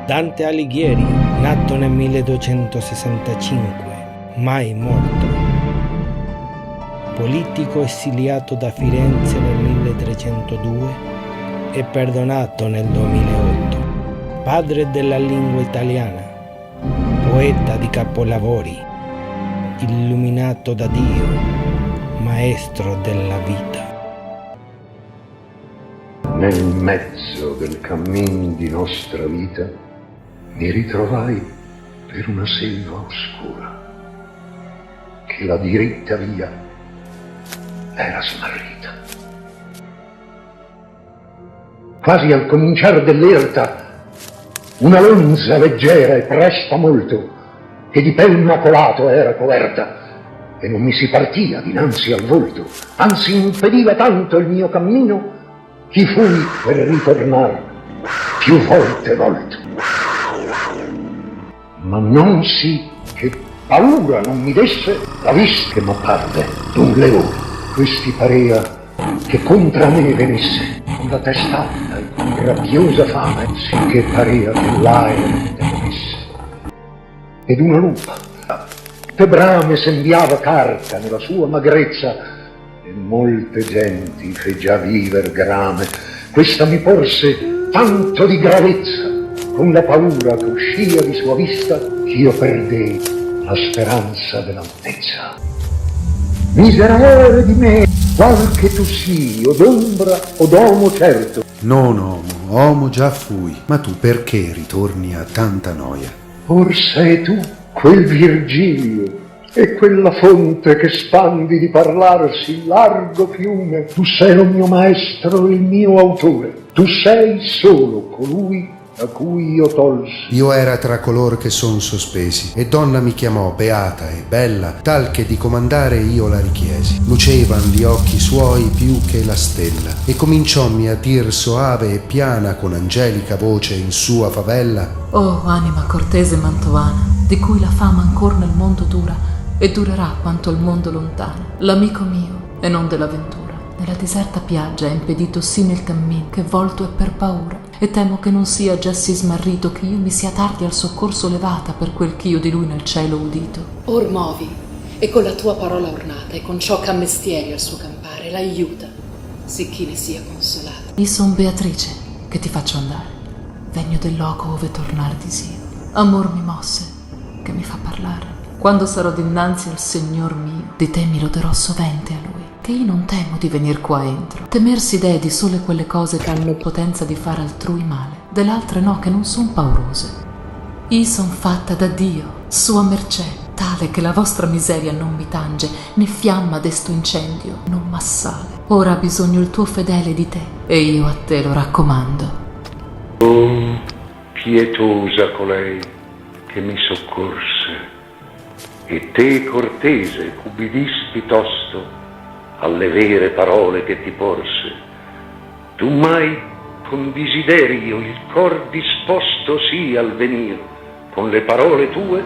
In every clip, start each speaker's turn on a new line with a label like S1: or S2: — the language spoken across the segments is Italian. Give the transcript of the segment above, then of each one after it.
S1: Dante Alighieri, nato nel 1265, mai morto. Politico esiliato da Firenze nel 1302 e perdonato nel 2008. Padre della lingua italiana, poeta di capolavori, illuminato da Dio, maestro della vita.
S2: Nel mezzo del cammin di nostra vita mi ritrovai per una selva oscura, che la diritta via era smarrita. Quasi al cominciar dell'erta, una lonza leggera e presta molto, che di pel macolato era coverta, e non mi si partia dinanzi al volto, anzi impediva tanto il mio cammino, chi fui per ritornar più volte volto. Ma non sì che paura non mi desse la vista che m'apparve d'un leone. Questi parea che contra me venisse, con la testa alta e con rabbiosa fame, sicché parea che l'aere temesse. Ed una lupa, che brame sembiava carta nella sua magrezza, e molte genti fe già viver grame. Questa mi porse tanto di gravezza, con la paura che uscia di sua vista, ch'io perdei la speranza dell'altezza. Miserere di me, qualche tu sii, o d'ombra o d'omo certo.
S3: Non omo già fui, ma tu perché ritorni a tanta noia?
S2: Or sei tu quel Virgilio, e quella fonte che spandi di parlarsi largo fiume. Tu sei lo mio maestro, il mio autore, tu sei solo colui a cui io tolsi.
S3: Io era tra color che son sospesi, e donna mi chiamò beata e bella, tal che di comandare io la richiesi. Lucevan gli occhi suoi più che la stella, e cominciommi a dir soave e piana con angelica voce in sua favella:
S4: Oh anima cortese mantovana, di cui la fama ancor nel mondo dura, e durerà quanto il mondo lontano, l'amico mio e non dell'avventura nella deserta piaggia è impedito sì nel cammin che volto è per paura, e temo che non sia già sì smarrito che io mi sia tardi al soccorso levata per quel ch'io di lui nel cielo udito.
S5: Or movi, e con la tua parola ornata e con ciò c'ammestieri al suo campare l'aiuta, sicché ne sia consolata.
S4: Io son Beatrice che ti faccio andare, vegno del loco ove tornar disio. Amor mi mosse che mi fa parlare. Quando sarò dinanzi al Signor mio, di te mi loderò sovente a lui, che io non temo di venir qua entro. Temer si dee di sole quelle cose che hanno potenza di far altrui male, dell'altre no, che non son paurose. Io son fatta da Dio, sua mercè, tale che la vostra miseria non mi tange, né fiamma desto incendio non m'assale. Ora ha bisogno il tuo fedele di te, e io a te lo raccomando.
S2: Oh, pietosa colei che mi soccorse, e te cortese cubbidispi tosto alle vere parole che ti porse. Tu mai con desiderio il cor disposto sì al venir, con le parole tue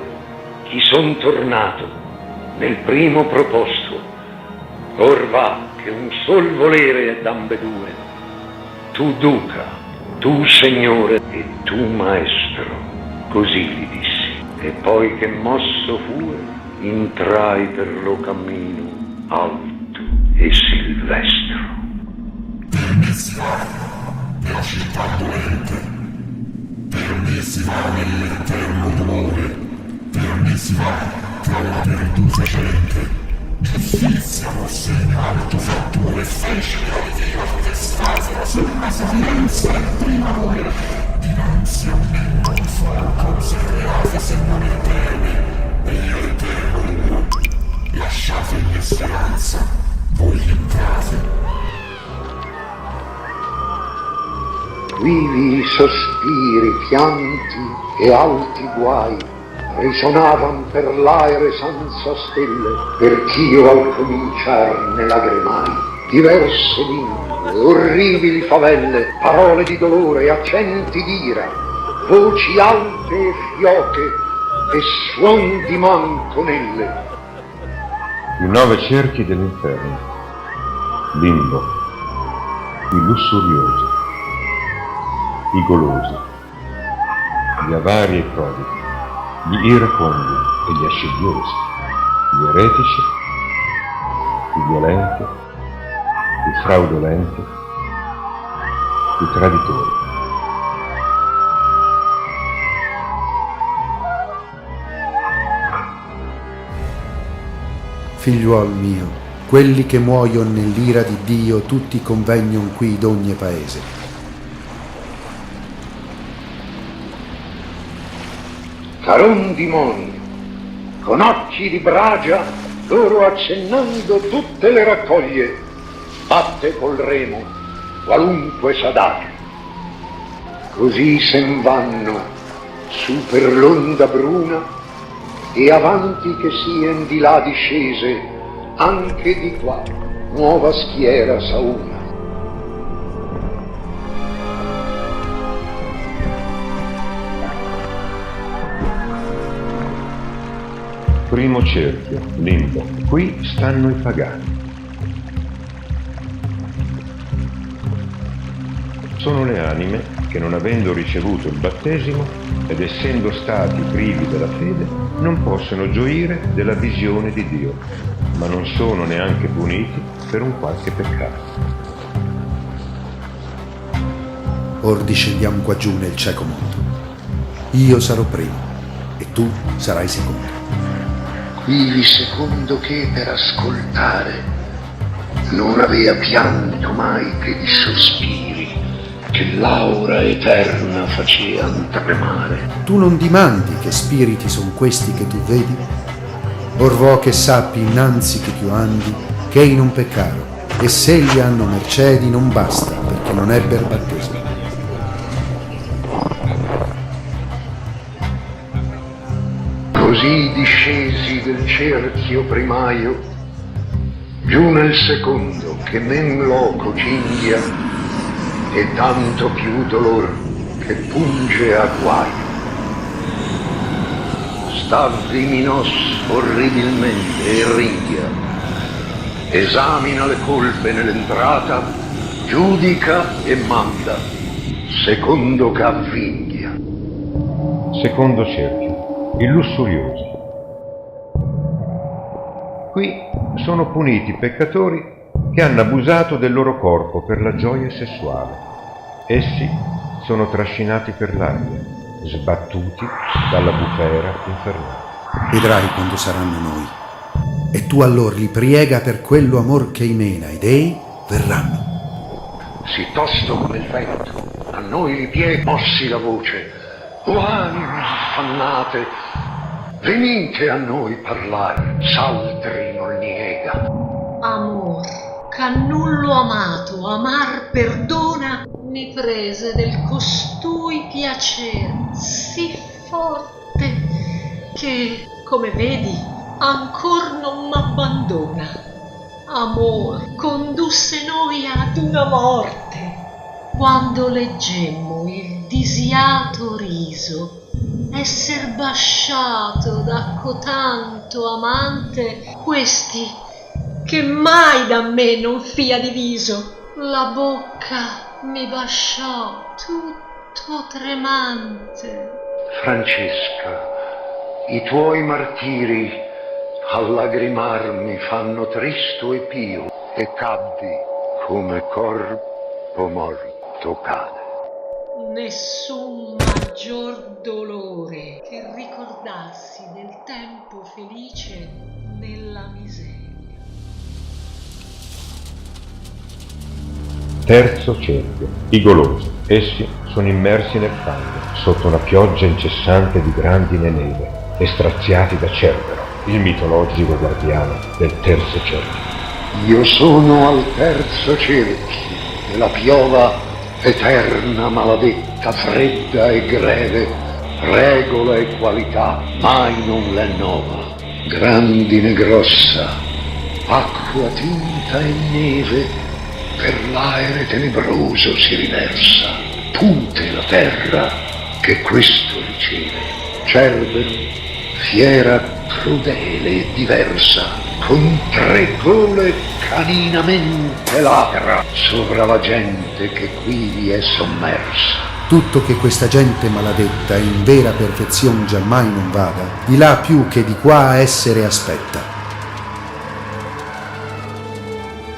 S2: chi son tornato nel primo proposto. Or va che un sol volere è d'ambedue, tu duca, tu signore e tu maestro, così gli dissi, e poi che mosso fue intrai per lo cammino alto e silvestro.
S6: Per me si va la città dolente, per me si va nell'eterno dolore, per me si va tra la perduta gente. Giustizia fosse in alto fattore, fece che Dio potestassero sulla sofferenza il primo amore. Dinanzi a me non sono cose create se non eterne, e io eterno duro. Lasciatemi speranza, voi entrate.
S2: Vivi sospiri, pianti e alti guai risonavan per l'aere senza stelle, perch'io al cominciar ne lagrimai. Diverse lingue, orribili favelle, parole di dolore, accenti d'ira, voci alte e fioche e suon di manconelle.
S7: I 9 cerchi dell'inferno, limbo, i lussuriosi, i golosi, gli avari e i prodigi, gli iracondi e gli ascegliosi, gli eretici, i violenti, i fraudolenti, i traditori.
S3: Figliuol mio, quelli che muoiono nell'ira di Dio tutti convegnon qui d'ogni paese.
S2: Caron di Monio, con occhi di bragia, loro accennando tutte le raccoglie, batte col remo qualunque s'adagio. Così sen vanno su per l'onda bruna e avanti che sien di là discese, anche di qua nuova schiera s'auna.
S7: Primo cerchio, limbo. Qui stanno i pagani. Sono le anime che, non avendo ricevuto il battesimo ed essendo stati privi della fede, non possono gioire della visione di Dio, ma non sono neanche puniti per un qualche peccato.
S3: Or discendiamo qua giù nel cieco mondo. Io sarò primo e tu sarai secondo.
S2: Quivi secondo che per ascoltare non avea pianto mai che di sospiri che l'aura eterna facean tremare.
S3: Tu non dimandi che spiriti son questi che tu vedi? Or vo che sappi innanzi che più andi che in un peccaro, e se gli hanno mercedi non basta perché non ebber battesimo.
S2: Così discesi del cerchio primaio, giù nel secondo che men loco cinghia, e tanto più dolor che punge a guaio. Stavvi nos orribilmente e ringhia, esamina le colpe nell'entrata, giudica e manda, secondo che avvinghia.
S7: Secondo cerchio, i lussuriosi. Qui sono puniti i peccatori che hanno abusato del loro corpo per la gioia sessuale. Essi sono trascinati per l'aria, sbattuti dalla bufera infernale.
S3: Vedrai quando saranno noi. E tu allor li priega per quello amor che imena, ed ei verranno.
S2: Si tosto come il vento, a noi ripiega, mossi la voce. O anime affannate, venite a noi parlare, s'altri non niega.
S8: Amor, ch'a nullo amato amar perdona, mi prese del costui piacer sì forte che, come vedi, ancor non m'abbandona. Amor condusse noi ad una morte, quando leggemmo il disiato riso esser basciato da cotanto amante, questi che mai da me non fia diviso. La bocca mi basciò tutto tremante.
S2: Francesca, i tuoi martiri al lagrimar mi fanno tristo e pio, e caddi come corpo morto cade.
S8: Nessun maggior dolore che ricordarsi del tempo felice nella miseria.
S7: Terzo cerchio, i golosi. Essi sono immersi nel fango, sotto una pioggia incessante di grandine e neve, e straziati da Cerbero, il mitologico guardiano del terzo cerchio.
S2: Io sono al terzo cerchio della piova eterna maladetta, fredda e greve, regola e qualità mai non l'è nova. Grandine grossa, acqua tinta e neve, per l'aere tenebroso si riversa. Pute la terra che questo riceve. Cerbero, fiera crudele e diversa, con 3 gole caninamente ladra sopra la gente che qui vi è sommersa.
S3: tutto che questa gente maladetta in vera perfezione giammai non vada, di là più che di qua essere aspetta.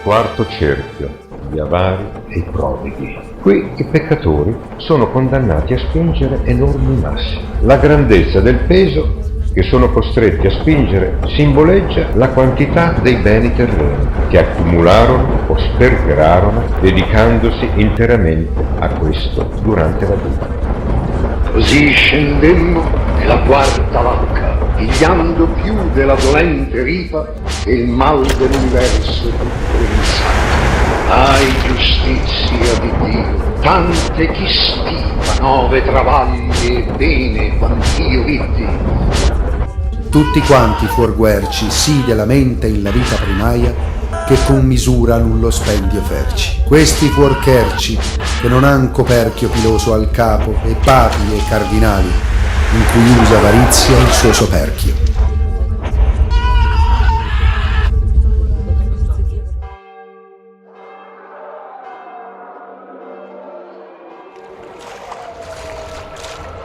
S7: Quarto cerchio, gli avari e i prodighi. Qui i peccatori sono condannati a spingere enormi massi. La grandezza del peso che sono costretti a spingere simboleggia la quantità dei beni terreni che accumularono o sperperarono dedicandosi interamente a questo durante la vita.
S2: Così scendemmo nella quarta vacca, pigliando più della dolente ripa e il mal dell'universo tutto insano. Ai giustizia di Dio, tante chi stima, 9 travagli e bene quant'io vidi.
S3: Tutti quanti fuorguerci sì della mente in la vita primaia, che con misura nullo spendio ferci. Questi fuorcherci che non han coperchio piloso al capo e papi e cardinali, in cui usa avarizia il suo soperchio.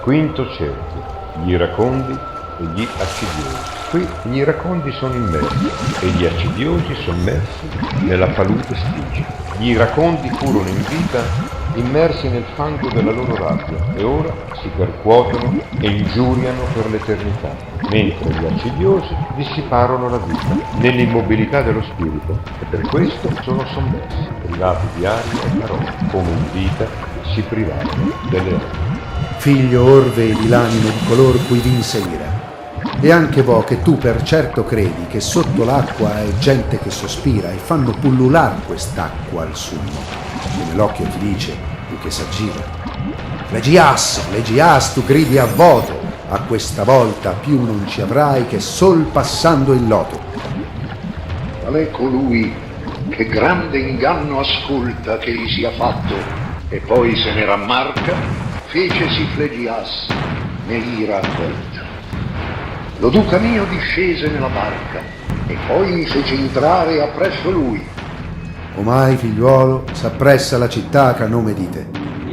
S7: Quinto cerchio, gli iracondi e gli accidiosi. Qui gli iracondi sono immersi e gli accidiosi sommersi nella palude Stigia. Gli iracondi furono in vita immersi nel fango della loro rabbia e ora si percuotono e ingiuriano per l'eternità, mentre gli accidiosi dissiparono la vita nell'immobilità dello spirito e per questo sono sommersi, privati di aria e parole, come in vita si privarono delle opere.
S3: Figlio orve e di l'animo di color cui vinse ira. E anche vo che tu per certo credi che sotto l'acqua è gente che sospira e fanno pullular quest'acqua al sumo, e nell'occhio ti dice più che s'aggira. Legias, tu gridi a voto, a questa volta più non ci avrai che sol passando il loto.
S2: Qual è colui che grande inganno ascolta che gli sia fatto e poi se ne rammarca? Fecesi Flegias nell'ira accolta. Lo duca mio discese nella barca e poi mi fece entrare appresso lui.
S3: Omai, figliuolo, s'appressa la città che a nome dite,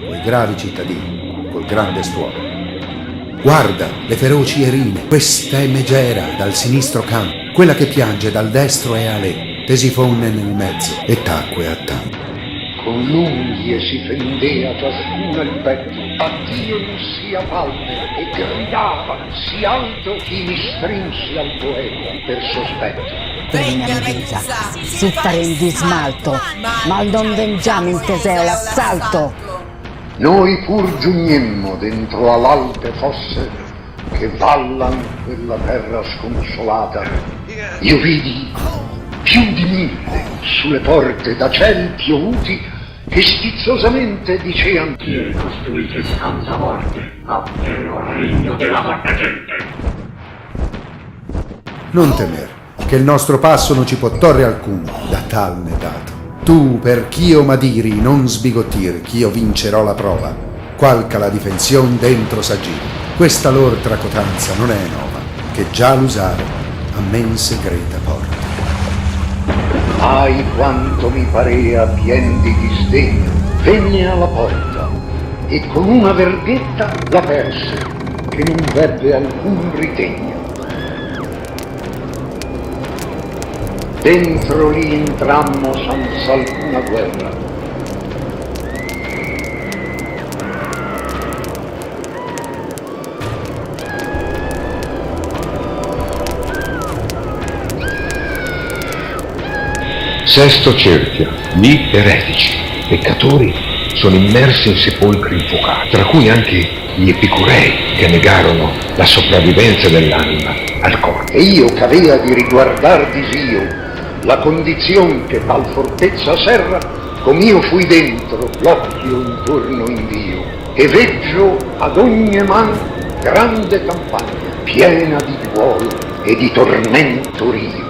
S3: quei gravi cittadini, col grande stuolo. Guarda le feroci erine, questa è Megera dal sinistro can, quella che piange dal destro è Ale, Tesifonne nel mezzo e tacque a tanto.
S2: Con l'unghie si fendea ciascuna il petto, a Dio non sia palme, e gridava sì alto chi mi strinse al poeta per sospetto.
S9: Pregna Medusa, su fare in dismalto, ma non vengiamo in Teseo l'assalto.
S2: Noi pur giugnemmo dentro all'alte fosse che vallan quella terra sconsolata. Io vidi più di 1000 sulle porte da ciel piovuti che stizzosamente dicean: chi costruite stanza morte a vero regno della morta gente.
S3: Non temer, che il nostro passo non ci può torre alcun da tal ne dato. Tu per ch'io m'adiri non sbigottir, ch'io vincerò la prova, qualca la difensione dentro s'aggiri. Questa lor tracotanza non è nova, che già l'usare a men segreta porta.
S2: Ai quanto mi parea pien di disdegno, venne alla porta e con una verghetta la perse, che non vebbe alcun ritegno. Dentro lì entrammo senza alcuna guerra.
S7: Sesto cerchio, gli eretici. Peccatori sono immersi in sepolcri infuocati, tra cui anche gli epicurei che negarono la sopravvivenza dell'anima al corpo.
S2: E io c'avea di riguardar disio la condizione che tal fortezza serra, com'io fui dentro l'occhio intorno in Dio, e veggio ad ogni man grande campagna, piena di duolo e di tormento rio,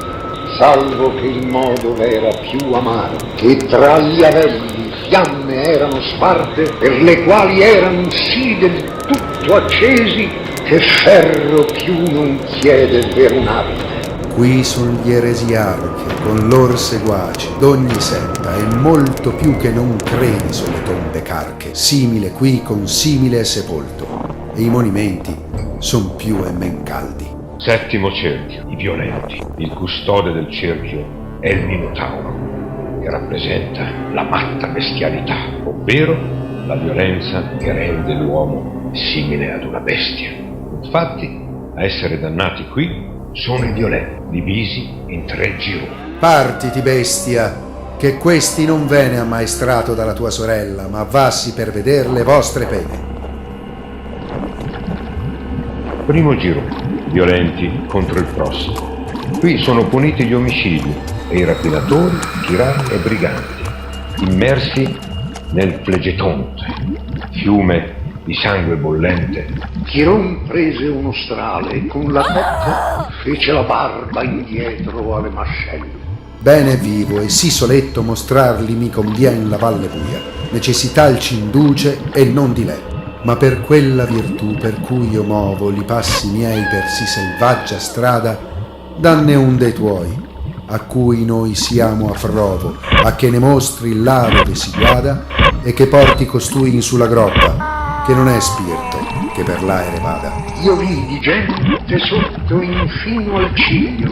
S2: salvo che il modo era più amaro, che tra gli avelli fiamme erano sparte, per le quali eran sì del tutto accesi, che ferro più non chiede per un'arte.
S3: Qui son gli eresiarchi, con lor seguaci, d'ogni setta, e molto più che non credi sulle tombe carche. Simile qui con simile è sepolto, e i monumenti son più e men caldi.
S7: Settimo cerchio, i violenti. Il custode del cerchio è il Minotauro, che rappresenta la matta bestialità, ovvero la violenza che rende l'uomo simile ad una bestia. Infatti, a essere dannati qui sono i violenti, divisi in 3 gironi.
S3: Partiti, bestia, che questi non vene ammaestrato dalla tua sorella, ma vassi per veder le vostre pene.
S7: Primo girone, violenti contro il prossimo. Qui sono puniti gli omicidi e i rapinatori, tirani e briganti, immersi nel Flegetonte, fiume di sangue bollente.
S2: Chiron prese uno strale e con la testa fece la barba indietro alle mascelle.
S3: Bene vivo e sì soletto mostrarli mi convien la valle buia. Necessità il c'induce e non di lei. Ma per quella virtù per cui io movo li passi miei per sì selvaggia strada, danne un dei tuoi, a cui noi siamo a provo, a che ne mostri là dove si guada e che porti costui in sulla grotta, che non è spirito che per l'aere vada.
S2: Io vidi gente sotto infino al ciglio,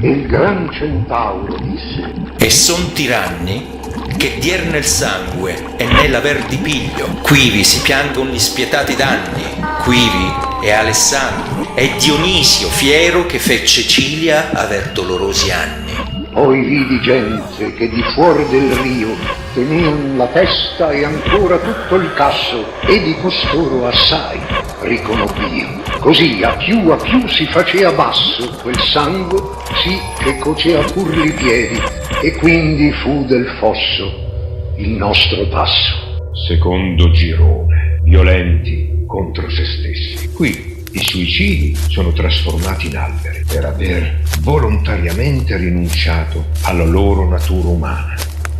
S2: e il gran centauro disse:
S10: e son tiranni che dierne il sangue e ne l'aver di piglio. Quivi si piangon gli spietati danni, quivi è Alessandro, è Dionisio fiero che fece Cilia aver dolorosi anni.
S2: Poi vidi gente che di fuori del rio tenean la testa e ancora tutto il casso, e di costoro assai riconobbio. Così a più si facea basso quel sangue, sì che cocea pur li piedi, e quindi fu del fosso il nostro passo.
S7: Secondo girone, violenti contro se stessi. Qui i suicidi sono trasformati in alberi per aver volontariamente rinunciato alla loro natura umana.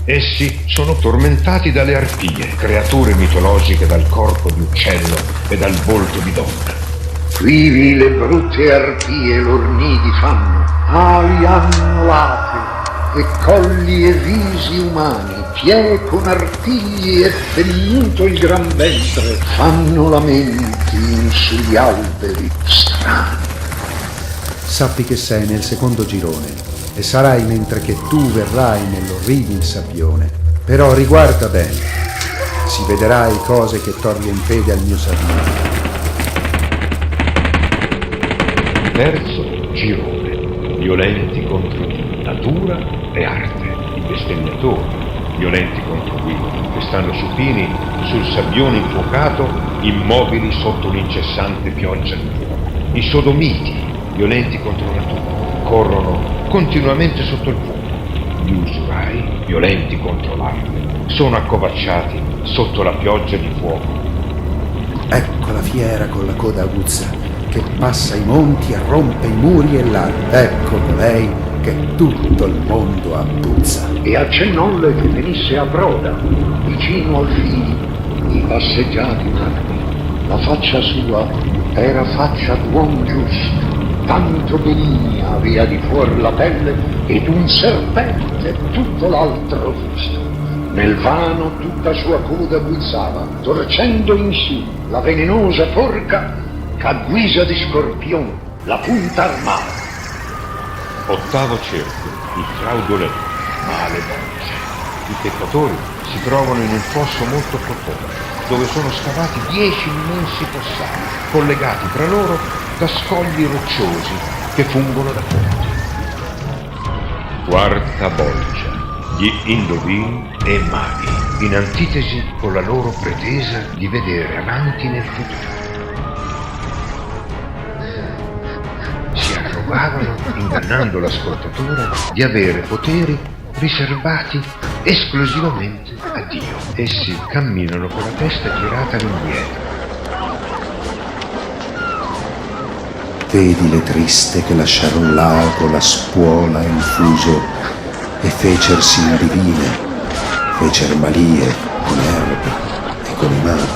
S7: Essi sono tormentati dalle arpie, creature mitologiche dal corpo di uccello e dal volto di donna.
S2: Quivi le brutte arpie lor nidi fanno, ali hanno lape e colli e visi umani, piè con artigli e felluto il gran ventre, fanno lamenti in sugli alberi strani.
S3: Sappi che sei nel secondo girone, e sarai mentre che tu verrai nell'orribile sabbione. Però riguarda bene, si vedrai cose che torglie in fede al mio sabbione.
S7: Terzo girone, violenti contro natura e arte. I bestemmiatori, violenti contro qui, che stanno supini sul sabbione infuocato, immobili sotto l'incessante pioggia di fuoco. I sodomiti, violenti contro natura, corrono continuamente sotto il fuoco. Gli usurai, violenti contro l'arte, sono accovacciati sotto la pioggia di fuoco.
S3: Ecco la fiera con la coda aguzza, che passa i monti e rompe i muri e l'armi. Ecco colei che tutto il mondo abbuzza.
S2: E accennolle che venisse a broda, vicino al filo, i passeggiati nati. La faccia sua era faccia d'uom giusto, tanto benigna avea di fuor la pelle, ed un serpente tutto l'altro fusto. Nel vano tutta sua coda guizzava, torcendo in su la venenosa forca, ch'a guisa di scorpion la punta armava.
S7: Ottavo cerchio, il fraudolento, male bolce. I peccatori si trovano in un fosso molto profondo, dove sono scavati 10 immensi fossati, collegati tra loro da scogli rocciosi che fungono da ponti. Quarta bolgia, gli indovini e maghi, in antitesi con la loro pretesa di vedere avanti nel futuro. Si arrogavano, ingannando l'ascoltatore, di avere poteri riservati esclusivamente a Dio. Essi camminano con la testa girata all'indietro.
S3: Vedi le triste che lasciaron l'ago, la spuola e il fuso, e fecersi in divine, fecer malie con erbe e con i mani.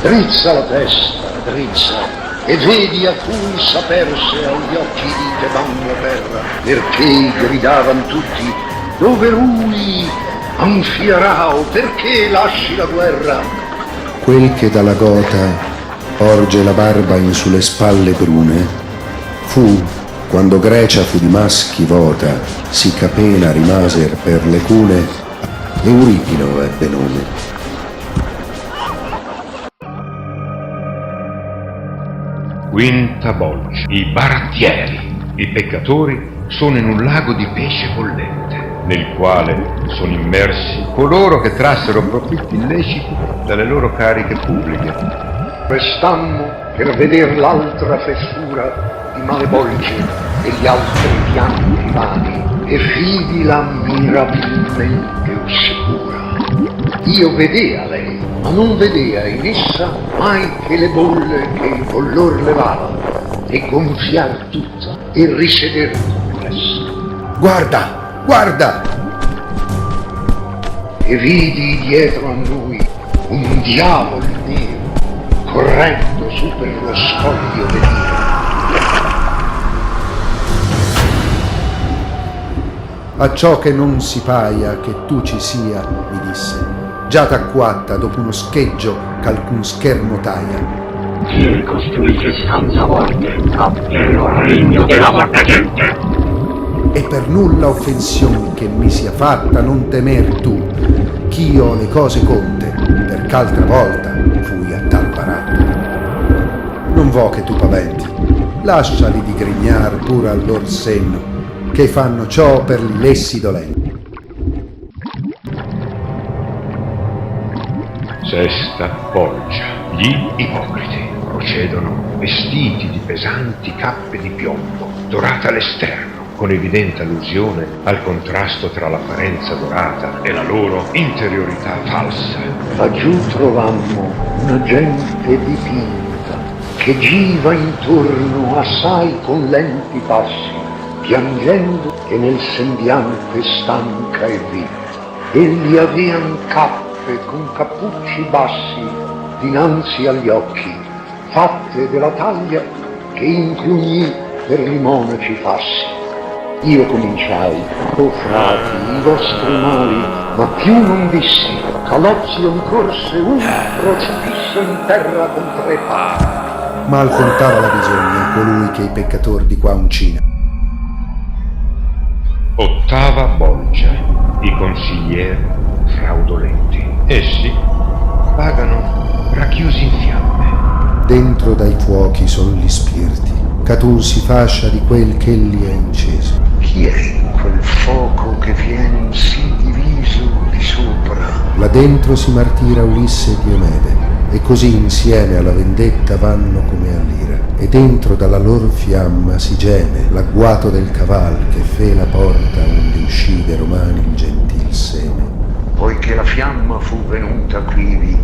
S2: Drizza la testa, drizza, e vedi a cui saperse agli occhi di te vanno a terra, perché gridavan tutti, dove lui, Anfiarao, perché lasci la guerra?
S3: Quel che dalla gota porge la barba in sulle spalle brune, fu, quando Grecia fu di maschi vota, si capena rimaser per le cune, Euripino ebbe nome.
S7: Quinta Bolgia. I barattieri, i peccatori, sono in un lago di pesce bollente, nel quale sono immersi coloro che trassero profitti illeciti dalle loro cariche pubbliche.
S2: Restammo per veder l'altra fessura di male bolge e gli altri pianti vani, e vidi la mirabilmente oscura. Io vedea lei, ma non vedea in essa mai che le bolle che il bollor levava, e gonfiar tutta e riseder complessa.
S3: Guarda, guarda!
S2: E vidi dietro a noi un diavolo nero correndo su per lo scoglio dell'ira.
S3: A ciò che non si paia che tu ci sia, mi disse, già t'acquatta dopo uno scheggio ch'alcun schermo taia.
S6: Chi ricostruisce stanza morte, appello al regno della morta gente.
S3: E per nulla offensione che mi sia fatta non temer tu, ch'io le cose conte, perch'altra volta fui a tal baratto. Non vo' che tu paventi, lasciali di grignar pur al lor senno, che fanno ciò per li lessi dolenti.
S7: Sesta Bolgia. Gli ipocriti procedono vestiti di pesanti cappe di piombo, dorate all'esterno, con evidente allusione al contrasto tra l'apparenza dorata e la loro interiorità falsa.
S2: Laggiù trovammo una gente dipinta che giva intorno assai con lenti passi, piangendo e nel sembiante stanca e vinta. Egli avean cappe con cappucci bassi dinanzi agli occhi, fatte della taglia che inclugni per i monaci fassi. Io cominciai, o frati, i vostri mali, ma più non dissi, Calozio mi corse un crocifisso in terra con 3 pali.
S3: Mal contava la bisogna colui che i peccatori di qua uncina.
S7: Ottava Bolgia. I consiglieri fraudolenti. Essi pagano racchiusi in fiamme.
S3: Dentro dai fuochi son gli spiriti, catun si fascia di quel che li è inceso.
S2: Chi è quel fuoco che vien sì diviso di sopra?
S3: Là dentro si martira Ulisse e Diomede, e così insieme alla vendetta vanno come all'ira. E dentro dalla lor fiamma si geme l'agguato del caval che fe la porta onde uscì dei romani il gentil seme.
S2: Poiché la fiamma fu venuta quivi,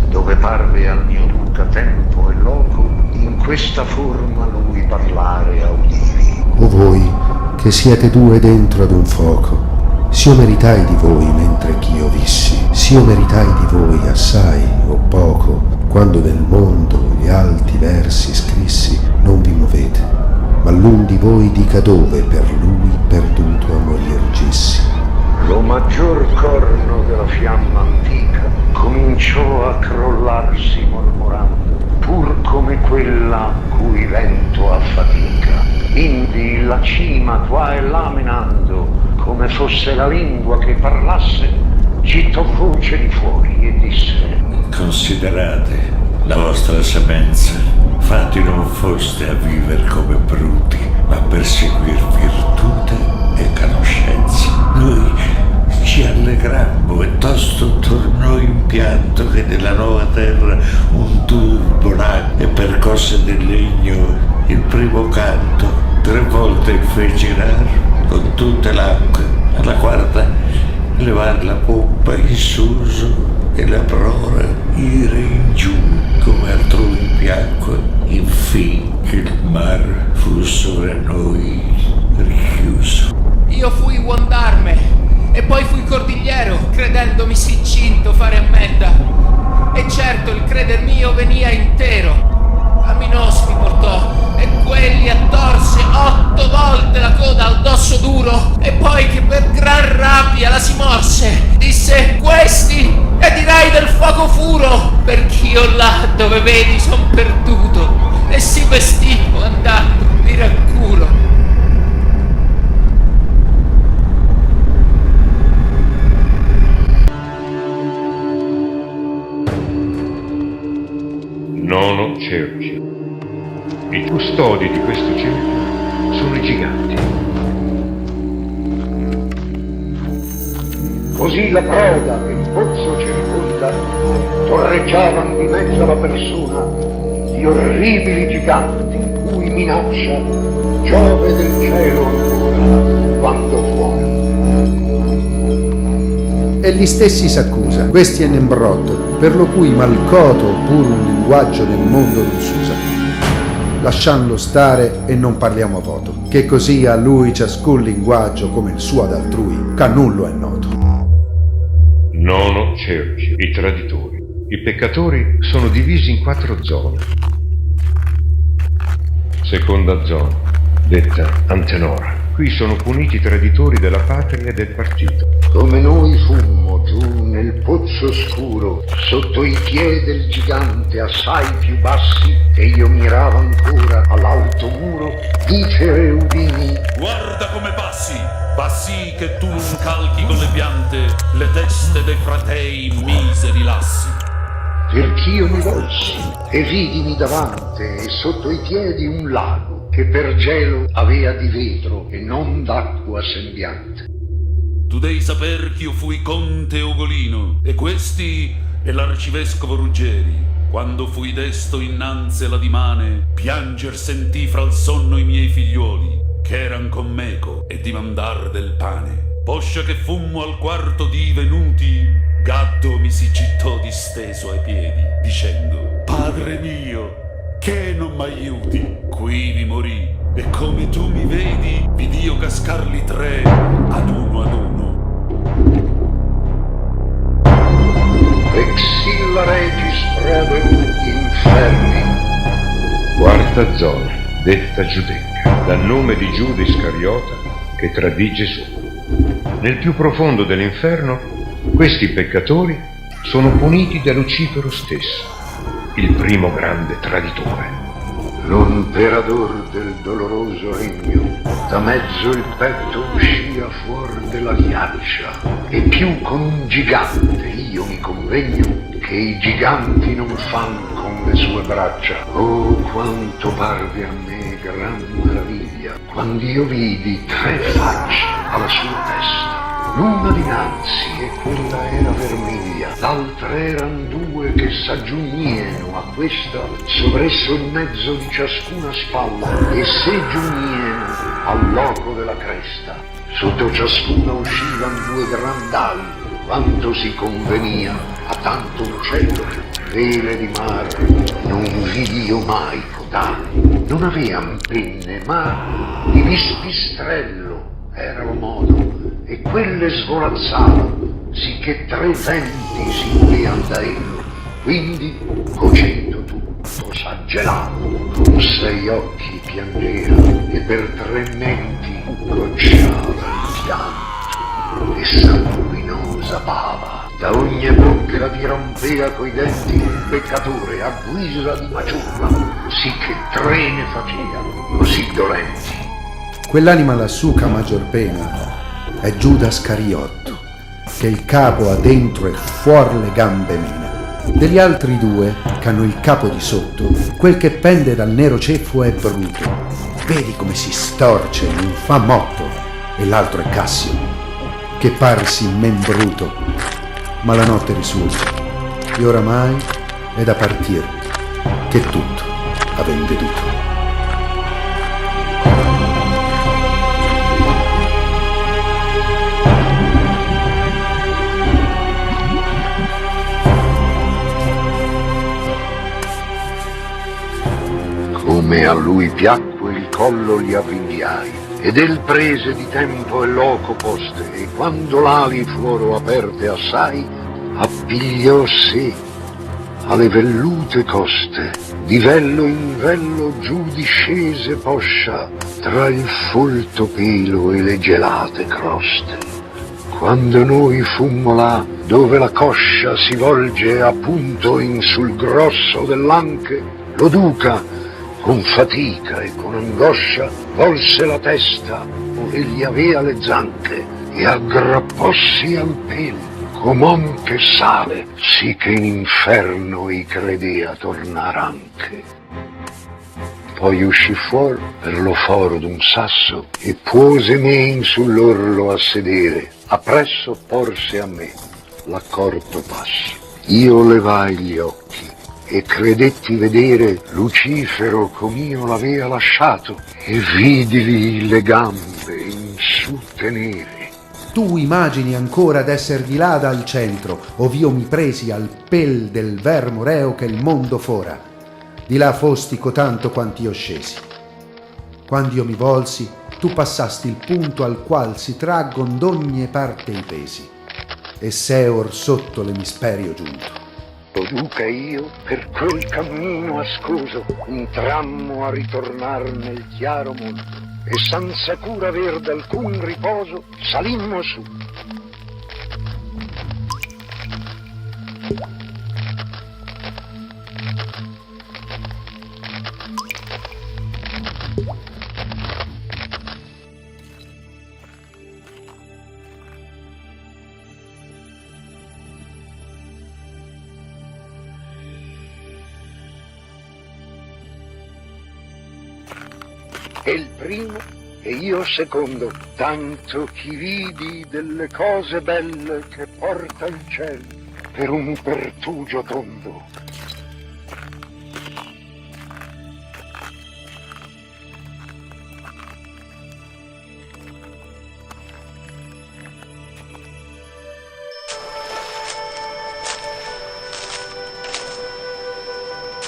S2: dove parve al mio duca tempo e loco, in questa forma lui parlare audivi.
S3: O voi, che siete 2 dentro ad un fuoco, s'io meritai di voi mentre ch'io vissi, s'io meritai di voi assai o poco, quando del mondo gli alti versi scrissi, non vi movete, ma l'un di voi dica dove per lui perduto a morir gissi.
S2: Lo maggior corno della fiamma antica cominciò a crollarsi mormorando, pur come quella cui vento affatica. Indi la cima qua e là menando, come fosse la lingua che parlasse, gittò voce di fuori e disse:
S11: considerate la vostra sapienza, fatti non foste a viver come bruti, ma per seguir virtute e conoscenza. Noi ci allegrammo e tosto tornò in pianto che nella nuova terra un turbo nacque e percosse del legno il primo canto, 3 volte fece girar con tutte l'acque, alla quarta levar la poppa in suso e la prora ire in giù come altrui piacque, infin che il mar fu sopra noi richiuso.
S12: Io fui uondarme e poi fui cordigliero, credendomi sì cinto fare ammenda. E certo il creder mio venia intero, a minosmi mortali E poi che per gran rabbia la si morse, disse: questi, e direi del fuoco furo, perch'io là dove vedi son perduto, e si vestito andando di ranculo.
S7: Nono cerchio. I custodi di questo cerchio sono i giganti.
S2: Così la proda che il pozzo circonda torreggiavan di mezzo alla persona di orribili giganti, cui minaccia Giove del cielo ancora quando fuori.
S3: E gli stessi s'accusa, questi è Nembrotto, per lo cui malcoto pur un linguaggio nel mondo non s'usa. Lasciando stare e non parliamo a voto, che così a lui ciascun linguaggio come il suo ad altrui, che a nullo è noto.
S7: Nono cerchio. I traditori. I peccatori sono divisi in 4 zone. Seconda zona, detta Antenora. Qui sono puniti i traditori della patria e del partito.
S2: Come noi fummo giù nel pozzo scuro, sotto i piedi del gigante assai più bassi, che io mirava ancora all'alto muro, dicere udini:
S6: guarda come passi, passi che tu non calchi con le piante le teste dei fratei miseri lassi.
S2: Perch'io mi volsi e vidimi davante e sotto i piedi un lago che per gelo avea di vetro e non d'acqua sembiante.
S6: Tu devi saper ch'io fui conte Ugolino e questi è l'arcivescovo Ruggeri. Quando fui desto innanzi alla dimane, pianger sentì fra il sonno i miei figliuoli, che eran con meco e di mandar del pane. Poscia che fummo al quarto di venuti, Gaddo mi si gittò disteso ai piedi, dicendo: Padre mio, che non m'aiuti? Qui vi morì, e come tu mi vedi, vidio cascarli 3 ad uno.
S2: Exilla regis prodem inferni.
S7: Quarta zona, detta Giudecca, dal nome di Giuda Iscariota che tradì Gesù. Nel più profondo dell'inferno, questi peccatori sono puniti da Lucifero stesso, il primo grande traditore.
S2: L'imperador del doloroso regno, da mezzo il petto uscia fuor della ghiaccia, e più con un gigante io mi convegno, che i giganti non fan con le sue braccia. Oh, quanto parve a me gran meraviglia, quando io vidi 3 facce alla sua testa, l'una dinanzi e quella era vermiglia, l'altra eran 2 che s'aggiugneno a questa sovresso in mezzo di ciascuna spalla, e se giugneno al loco della cresta. Sotto ciascuna uscivan 2 grandali, quanto si convenia a tanto uccello. Vele di mare non vidi io mai cotali, non avean penne, ma di pipistrello era lo modo, e quelle svolazzavano, sicché 3 venti si udean da ello. Quindi, cocendo tutto, s'aggelavo, con 6 occhi piangea, e per 3 menti gocciava il pianto, e sanguinosa bava. Da ogni bocca dirompea coi denti il peccatore a guisa di maciulla, sicché 3 ne facea, così dolenti.
S3: Quell'anima lassù che ha maggior pena è Giuda Scariotto, che il capo ha dentro e fuor le gambe mena. Degli altri 2, che hanno il capo di sotto, quel che pende dal nero ceffo è Bruto. Vedi come si storce, non fa motto, e l'altro è Cassio, che parsi men bruto, ma la notte risulta, e oramai è da partir, che tutto aven veduto.
S2: Come a lui piacque il collo gli avvinghiai, ed el prese di tempo e loco poste, e quando l'ali fuoro aperte assai, appigliò sé alle vellute coste, di vello in vello giù discese poscia tra il folto pelo e le gelate croste. Quando noi fummo là, dove la coscia si volge appunto in sul grosso dell'anche, lo duca, con fatica e con angoscia, volse la testa ove gli avea le zanche e aggrappossi al pelo, com'om che sale, sì che in inferno i credea tornar anche. Poi uscì fuor per lo foro d'un sasso e puose me in sull'orlo a sedere, appresso porse a me l'accorto passo. Io levai gli occhi e credetti vedere Lucifero com'io l'avea lasciato e vidili le gambe in su tenere.
S3: Tu immagini ancora d'esser di là dal centro, ov'io mi presi al pel del vermo reo che il mondo fora. Di là fosti cotanto quant'io scesi. Quando io mi volsi, tu passasti il punto al qual si traggon d'ogni parte i pesi, e sei or sotto l'emisperio giunto.
S2: Lo duca e io, per quel cammino ascoso, intrammo a ritornar nel chiaro mondo, e senza cura aver d'alcun riposo, salimmo su. E il primo e io secondo, tanto chi vidi delle cose belle che porta il cielo per un pertugio tondo.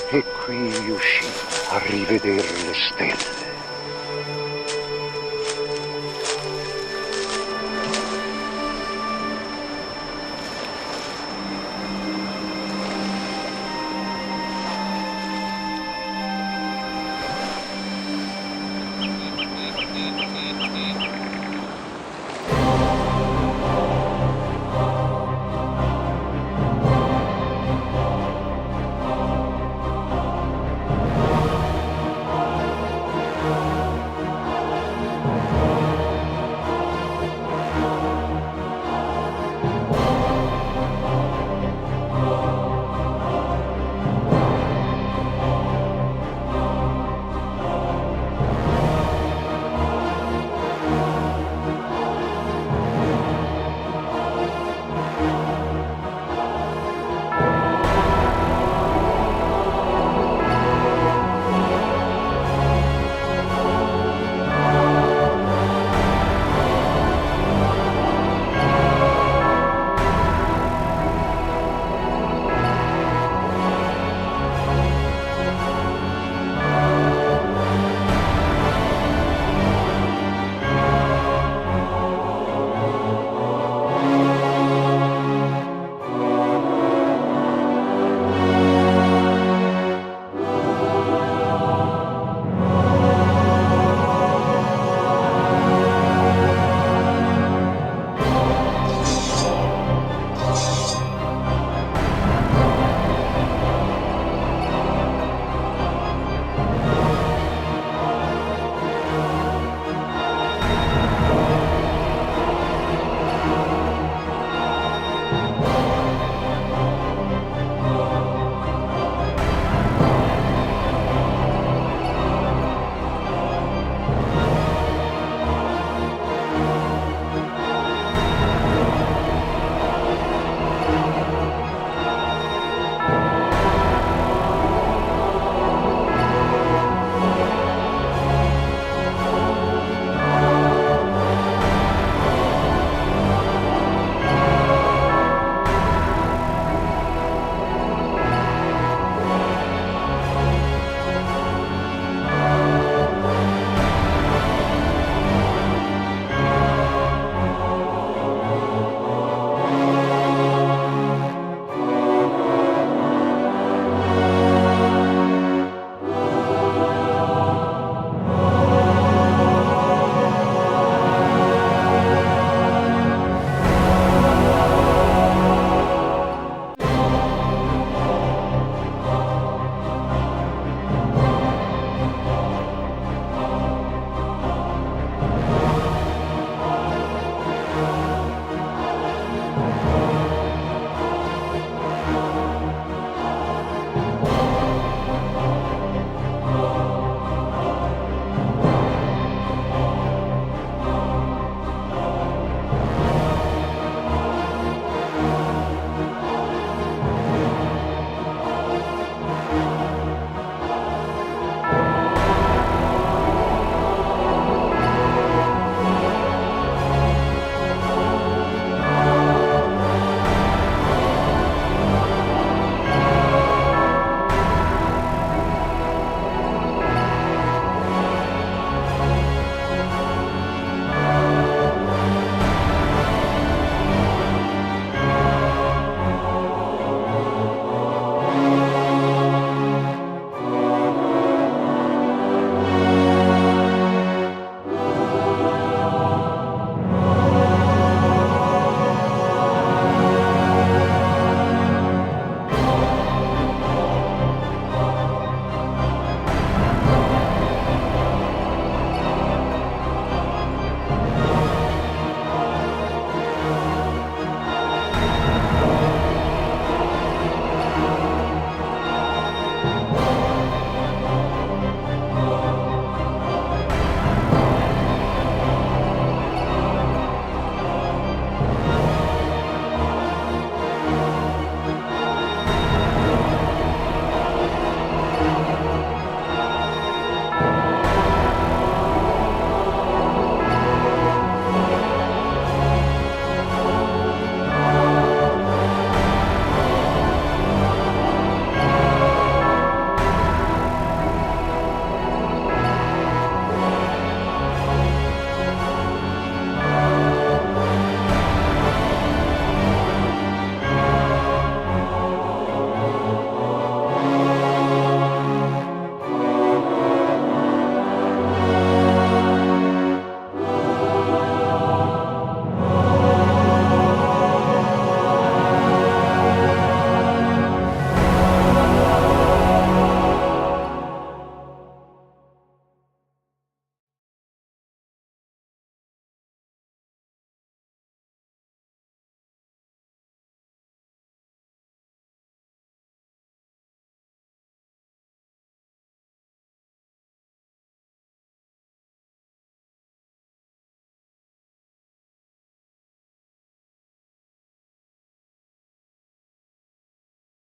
S2: E qui uscì a rivedere le stelle.